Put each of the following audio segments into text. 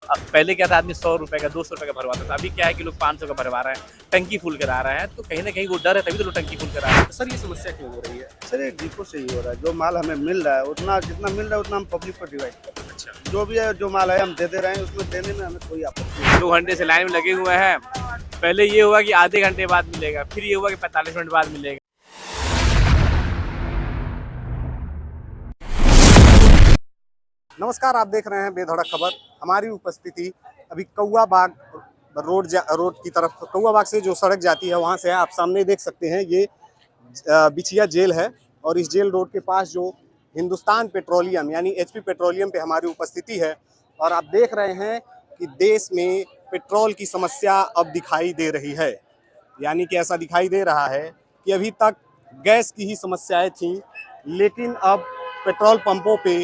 पहले क्या था, आदमी 100 रुपए का 200 रुपए का भरवाता था, अभी क्या है कि लोग 500 का भरवा रहे हैं, टंकी फुल करा रहे हैं। तो कहीं ना कहीं वो डर है, तभी तो लोग टंकी फुल करा रहे हैं। सर ये समस्या क्यों हो रही है? सर ये डिपो से ही हो रहा है। जो माल हमें मिल रहा है उतना जितना मिल रहा है उतना हम पब्लिक को डिवाइड कर रहे हैं। अच्छा, जो भी है जो माल है हम दे रहे हैं, उसमें देने में हमें कोई आपत्ति नहीं। 2 घंटे से लाइन में लगे हुए हैं। पहले ये हुआ कि आधे घंटे बाद मिलेगा, फिर ये हुआ कि 45 मिनट बाद मिलेगा। नमस्कार, आप देख रहे हैं बेधड़क खबर। हमारी उपस्थिति अभी कौआ बाग रोड की तरफ, कौआ बाग से जो सड़क जाती है वहाँ से है। आप सामने देख सकते हैं ये बिछिया जेल है और इस जेल रोड के पास जो हिंदुस्तान पेट्रोलियम यानी एचपी पेट्रोलियम पे हमारी उपस्थिति है। और आप देख रहे हैं कि देश में पेट्रोल की समस्या अब दिखाई दे रही है। यानी कि ऐसा दिखाई दे रहा है कि अभी तक गैस की ही समस्याएं थीं, लेकिन अब पेट्रोल पंपों पे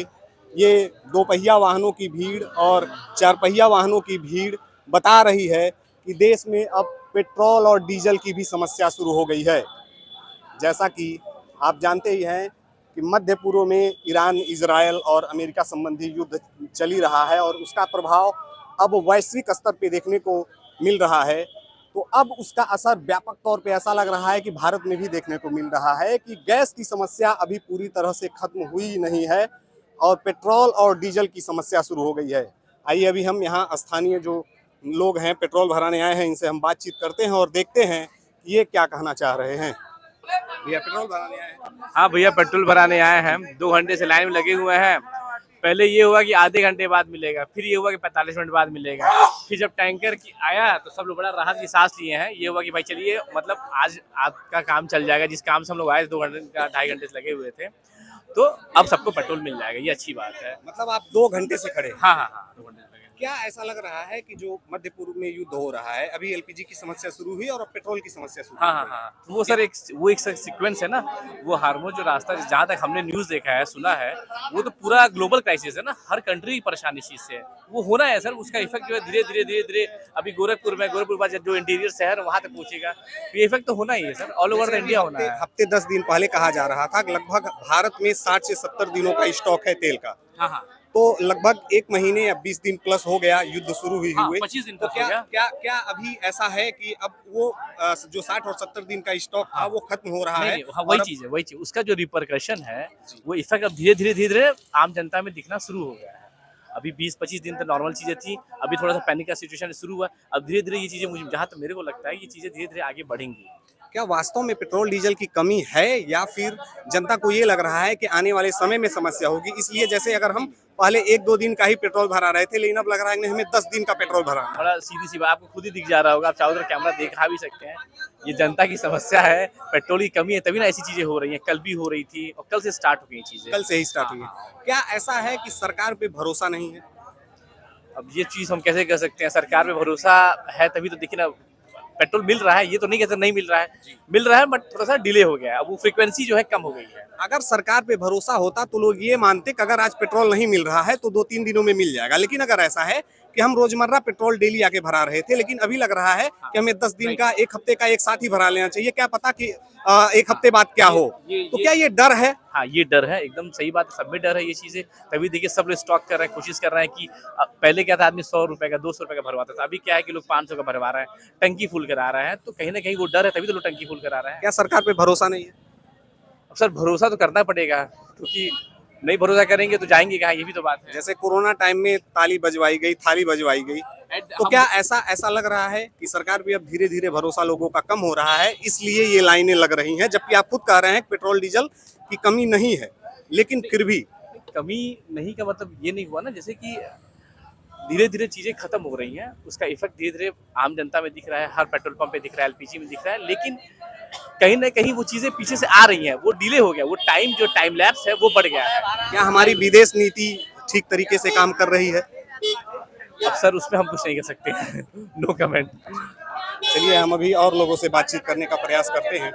ये दोपहिया वाहनों की भीड़ और चारपहिया वाहनों की भीड़ बता रही है कि देश में अब पेट्रोल और डीजल की भी समस्या शुरू हो गई है। जैसा कि आप जानते ही हैं कि मध्य पूर्व में ईरान, इजराइल और अमेरिका संबंधी युद्ध चली रहा है और उसका प्रभाव अब वैश्विक स्तर पे देखने को मिल रहा है। तो अब उसका असर व्यापक तौर पे ऐसा लग रहा है कि भारत में भी देखने को मिल रहा है कि गैस की समस्या अभी पूरी तरह से खत्म हुई नहीं है और पेट्रोल और डीजल की समस्या शुरू हो गई है। आइए अभी हम यहाँ स्थानीय जो लोग हैं पेट्रोल भराने आए हैं, इनसे हम बातचीत करते हैं और देखते हैं कि ये क्या कहना चाह रहे हैं। भैया पेट्रोल भराने आए हैं? हाँ भैया, पेट्रोल भराने आए हैं। 2 घंटे से लाइन में लगे हुए हैं। पहले ये हुआ कि आधे घंटे बाद मिलेगा, फिर ये हुआ कि 45 मिनट बाद मिलेगा। फिर जब टैंकर की आया तो सब लोग बड़ा राहत की सांस लिए हैं। ये हुआ कि भाई चलिए, मतलब आज आपका काम चल जाएगा। जिस काम से हम लोग आए 2 घंटे का 2.5 घंटे से लगे हुए थे, तो अब सबको पेट्रोल मिल जाएगा। ये अच्छी बात है। मतलब आप 2 घंटे से खड़े हैं? हाँ हाँ हाँ, 2 घंटे से लगे। क्या ऐसा लग रहा है कि जो मध्य पूर्व में युद्ध हो रहा है, अभी एलपीजी की समस्या शुरू हुई और अब पेट्रोल की समस्या शुरू हाँ हुई हाँ हाँ, वो सर एक सीक्वेंस है ना। वो हार्मोज जो रास्ता, जहाँ तक हमने न्यूज़ देखा है, सुना है, वो तो पूरा ग्लोबल क्राइसिस है ना। हर कंट्री की परेशानी इस चीज़ से है। वो होना है सर, उसका इफेक्ट जो है धीरे धीरे अभी गोरखपुर के बाद जो इंटीरियर शहर वहाँ तक पहुँचेगा। ये इफेक्ट तो होना ही है sir, all over the India होना है। हफ्ते 10 दिन पहले कहा जा रहा था लगभग भारत में 60 से 70 दिनों का स्टॉक है तेल का। हाँ हाँ तो लगभग 1 महीने या 20 दिन प्लस हो गया युद्ध शुरू हुए। 25 दिन तो तक हो गया। क्या अभी ऐसा है कि अब वो जो 60 और 70 दिन का स्टॉक था वो खत्म हो रहा है? नहीं, हाँ, वही चीज़ है, वही चीज़। उसका जो रिपरकशन है, वो इफेक्ट अब धीरे धीरे आम जनता में दिखना शुरू हो गया है। अभी 20-25 दिन तो नॉर्मल चीज़ें थी, अभी थोड़ा सा पैनिक का सिचुएशन शुरू हुआ। अब धीरे धीरे ये चीज़ें, मुझे जहाँ तक मेरे को लगता है, ये चीज़ें धीरे धीरे आगे बढ़ेंगी। क्या वास्तव में पेट्रोल डीजल की कमी है या फिर जनता को ये लग रहा है कि आने वाले समय में समस्या होगी, इसलिए जैसे अगर हम पहले 1-2 दिन का ही पेट्रोल भरा रहे थे, लेकिन अब लग रहा है कि हमें 10 दिन का पेट्रोल भरा है। बड़ा सीधी सी बात, आपको खुद ही दिख जा रहा होगा, आप चारों तरफ कैमरा देखा भी सकते हैं। ये जनता की समस्या है, पेट्रोल की कमी है, तभी ना ऐसी चीजें हो रही हैं। कल भी हो रही थी और कल से स्टार्ट हो गई चीजें। कल से ही स्टार्ट हुई है। क्या ऐसा है कि सरकार पे भरोसा नहीं है? अब ये चीज हम कैसे कर सकते हैं? सरकार पे भरोसा है तभी तो देखिए ना, पेट्रोल मिल रहा है। ये तो नहीं कहते नहीं मिल रहा है, मिल रहा है, बट थोड़ा सा डिले हो गया है। अब वो फ्रीक्वेंसी जो है कम हो गई है। अगर सरकार पे भरोसा होता तो लोग ये मानते कि अगर आज पेट्रोल नहीं मिल रहा है तो 2-3 दिनों में मिल जाएगा। लेकिन अगर ऐसा है कि हम रोजमर्रा पेट्रोल डेली आके भरा रहे थे, लेकिन अभी लग रहा है कि हमें 10 दिन का, 1 हफ्ते का एक साथ ही भरा लेना चाहिए। क्या पता कि 1 हफ्ते बाद क्या हो। तो क्या ये डर है? हाँ, ये डर है, एकदम सही बात है। सब में डर है ये चीजें। तभी देखिए सब लोग स्टॉक कर रहे हैं, कोशिश कर रहे हैं कि पहले क्या था, आदमी 100 रुपए का 200 रुपए का भरवाता था, अभी क्या है कि लोग 500 का भरवा रहे हैं, टंकी फुल करा रहे हैं। तो कहीं ना कहीं वो डर है, तभी तो लोग टंकी फुल करा रहे हैं। क्या सरकार पे भरोसा नहीं है? अब सर भरोसा तो करना पड़ेगा, क्योंकि नहीं भरोसा करेंगे तो जाएंगे कहाँ, ये भी तो बात है। जैसे कोरोना टाइम में ताली बजवाई गई, थाली बजवाई गई, तो क्या ऐसा लग रहा है कि सरकार भी अब धीरे धीरे भरोसा लोगों का कम हो रहा है, इसलिए ये लाइनें लग रही हैं? जबकि आप खुद कह रहे हैं कि पेट्रोल डीजल की कमी नहीं है, लेकिन फिर भी कमी नहीं का मतलब ये नहीं हुआ ना, जैसे कि धीरे धीरे चीजें खत्म हो रही हैं, उसका इफेक्ट धीरे धीरे आम जनता में दिख रहा है, हर पेट्रोल पंप पे दिख रहा है, एलपीजी में दिख रहा है। लेकिन कहीं ना कहीं वो चीजें पीछे से आ रही हैं, वो डिले हो गया, वो टाइम लैप्स है वो बढ़ गया है। क्या हमारी विदेश नीति ठीक तरीके से काम कर रही है? अब सर उसमें हम कुछ नहीं कर सकते। No comment. चलिए हम अभी और लोगों से बातचीत करने का प्रयास करते हैं।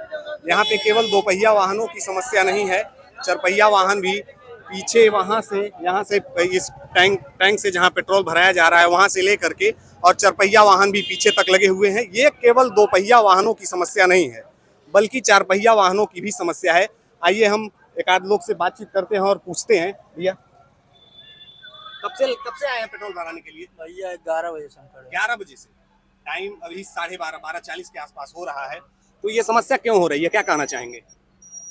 यहाँ पे केवल दोपहिया वाहनों की समस्या नहीं है, चरपहिया वाहन भी पीछे यहाँ से इस टैंक से जहाँ पेट्रोल भराया जा रहा है वहाँ से लेकर के, और चरपहिया वाहन भी पीछे तक लगे हुए हैं। ये केवल दोपहिया वाहनों की समस्या नहीं है, बल्कि चारपहिया वाहनों की भी समस्या है। आइए हम एक आध लोग से बातचीत करते हैं और पूछते हैं, भैया कब से आए हैं पेट्रोल भराने के लिए? भैया 11 बजे से हम खड़े हैं। 11 बजे से। टाइम अभी 12:30 12:40 के आसपास हो रहा है। तो ये समस्या क्यों हो रही है, क्या कहना चाहेंगे?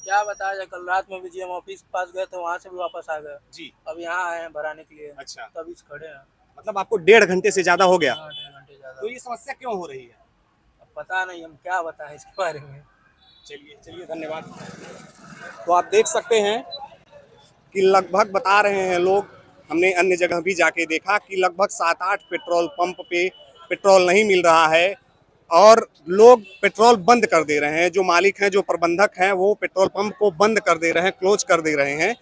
क्या बताया जाए, कल रात में भी जी हम ऑफिस पास गए थे, वहाँ से भी वापस आ गए। जी। अब यहाँ आए हैं भराने के लिए। अच्छा। तभी से खड़े हैं। मतलब आपको 1.5 घंटे से ज्यादा हो गया। हाँ, 1.5 घंटे ज्यादा। तो ये समस्या क्यों हो रही है? अब पता नहीं, हम क्या बताएं इसके बारे में। चलिए धन्यवाद। तो आप देख सकते हैं कि लगभग बता रहे हैं लोग, हमने अन्य जगह भी जाके देखा कि लगभग 7-8 पेट्रोल पंप पे पेट्रोल नहीं मिल रहा है और लोग पेट्रोल बंद कर दे रहे हैं। जो मालिक हैं, जो प्रबंधक हैं, वो पेट्रोल पंप को बंद कर दे रहे हैं, क्लोज कर दे रहे हैं,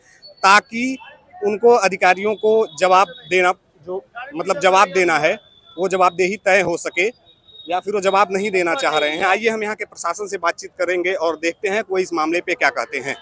ताकि उनको अधिकारियों को जवाब देना, जो मतलब जवाब देना है, वो जवाबदेही तय हो सके, या फिर वो जवाब नहीं देना चाह रहे हैं। आइए हम यहाँ के प्रशासन से बातचीत करेंगे और देखते हैं कोई इस मामले पे क्या कहते हैं।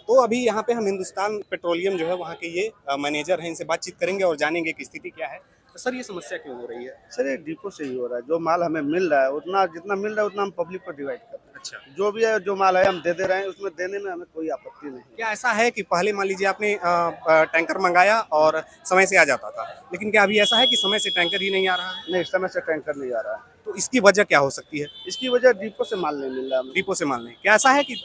तो अभी यहाँ पे हम हिंदुस्तान पेट्रोलियम जो है वहाँ के ये मैनेजर हैं, इनसे बातचीत करेंगे और जानेंगे कि स्थिति क्या है। तो सर ये समस्या क्यों हो रही है? सर ये डिपो से ही हो रहा है। जो माल हमें मिल रहा है उतना, जितना मिल रहा है उतना हम पब्लिक को डिवाइड कर रहे हैं। अच्छा। जो भी है, जो माल है हम दे रहे हैं, उसमें देने में हमें कोई आपत्ति नहीं है। क्या ऐसा है कि पहले मान लीजिए आपने टैंकर मंगाया और समय से आ जाता था, लेकिन क्या अभी ऐसा है कि समय से टैंकर ही नहीं आ रहा है? नहीं, समय से टैंकर नहीं आ रहा है। तो इसकी वजह क्या हो सकती है? इसकी वजह डिपो से माल नहीं मिल रहा है। डिपो से माल नहीं, क्या ऐसा है कि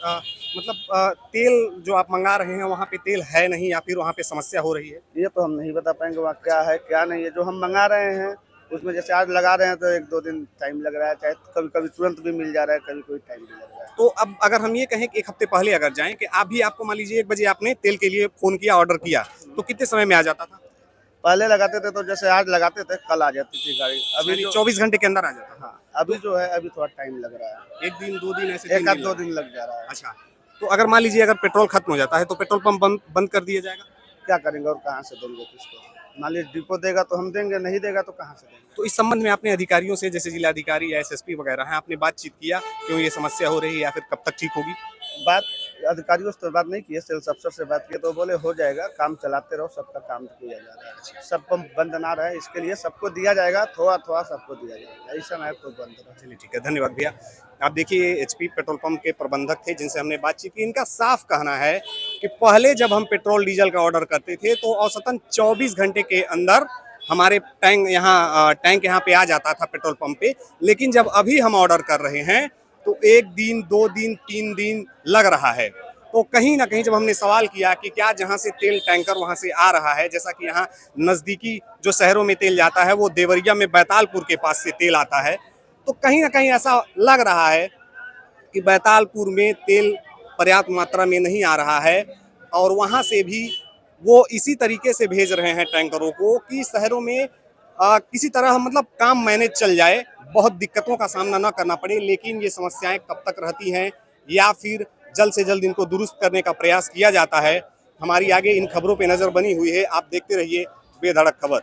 मतलब तेल जो आप मंगा रहे हैं वहाँ पे तेल है नहीं, या फिर वहाँ पे समस्या हो रही है? ये तो हम नहीं बता पाएंगे वहाँ क्या है क्या नहीं है। जो हम मंगा रहे हैं उसमें जैसे आज लगा रहे हैं तो 1-2 दिन टाइम लग रहा है, चाहे कभी कभी तुरंत भी मिल जा रहा है, कभी कोई टाइम भी लग रहा है। तो अब अगर हम ये कहें कि 1 हफ्ते पहले अगर जाएं कि अभी आपको मान लीजिए 1 बजे आपने तेल के लिए फोन किया, ऑर्डर किया, तो कितने समय में आ जाता था? पहले लगाते थे तो जैसे आज लगाते थे कल आ जाती थी गाड़ी। अभी 24 घंटे के अंदर आ जाता था। हाँ, अभी जो है अभी थोड़ा टाइम लग रहा है। 1 दिन 2 दिन ऐसे 1-2 दिन लग जा रहा है। अच्छा। तो अगर मान लीजिए अगर पेट्रोल खत्म हो जाता है तो पेट्रोल पंप बंद कर दिया जाएगा? क्या करेंगे और कहाँ से देंगे किसको? मान लीजिए डिपो देगा तो हम देंगे, नहीं देगा तो कहाँ से देंगे? तो इस संबंध में आपने अधिकारियों से, जैसे जिलाधिकारी या एसएसपी वगैरह हैं, आपने बातचीत किया क्यों ये समस्या हो रही है, या फिर कब तक ठीक होगी? बात अधिकारियों से तो बात नहीं की है, सेल्स अफसर से बात की तो बोले हो जाएगा, काम चलाते रहो, सबका काम किया जा रहा है। सब पंप बंद ना रहे इसके लिए सबको दिया जाएगा, थोड़ा थोड़ा सबको दिया जाएगा, ऐसा नहीं कोई बंद रहे। चलिए ठीक है, धन्यवाद भैया। आप देखिए एचपी पेट्रोल पंप के प्रबंधक थे जिनसे हमने बातचीत की। इनका साफ कहना है कि पहले जब हम पेट्रोल डीजल का ऑर्डर करते थे तो औसतन 24 घंटे के अंदर हमारे टैंक यहाँ पे आ जाता था पेट्रोल पंप पे, लेकिन जब अभी हम ऑर्डर कर रहे हैं तो 1 दिन 2 दिन 3 दिन लग रहा है। तो कहीं ना कहीं जब हमने सवाल किया कि क्या जहाँ से तेल टैंकर वहाँ से आ रहा है, जैसा कि यहाँ नज़दीकी जो शहरों में तेल जाता है वो देवरिया में बैतालपुर के पास से तेल आता है, तो कहीं ना कहीं ऐसा लग रहा है कि बैतालपुर में तेल पर्याप्त मात्रा में नहीं आ रहा है और वहाँ से भी वो इसी तरीके से भेज रहे हैं टैंकरों को कि शहरों में किसी तरह मतलब काम मैनेज चल जाए, बहुत दिक्कतों का सामना न करना पड़े। लेकिन ये समस्याएं कब तक रहती हैं या फिर जल्द से जल्द इनको दुरुस्त करने का प्रयास किया जाता है, हमारी आगे इन खबरों पे नज़र बनी हुई है। आप देखते रहिए बेधड़क खबर।